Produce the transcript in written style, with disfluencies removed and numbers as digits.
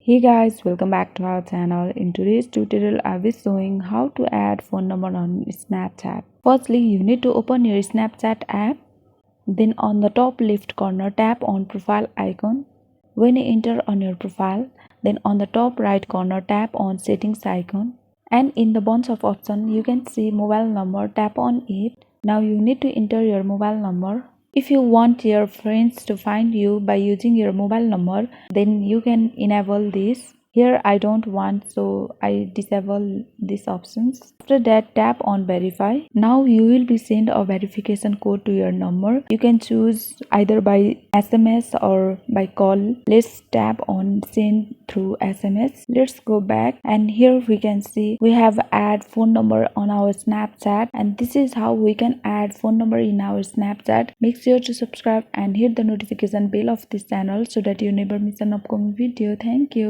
Hey guys, welcome back to our channel. In today's tutorial, I will be showing how to add phone number on Snapchat. Firstly, you need to open your Snapchat app. Then on the top left corner, tap on profile icon. When you enter on your profile, then on the top right corner, tap on settings icon. And in the bunch of options, you can see mobile number, tap on it. Now you need to enter your mobile number. If you want your friends to find you by using your mobile number, then you can enable this. Here I don't want, so I disable these options. After that, tap on verify. Now you will be sent a verification code to your number. You can choose either by SMS or by call. Let's tap on send through SMS. Let's go back, and here we can see we have add phone number on our Snapchat, and this is how we can add phone number in our Snapchat. Make sure to subscribe and hit the notification bell of this channel so that you never miss an upcoming video. Thank you.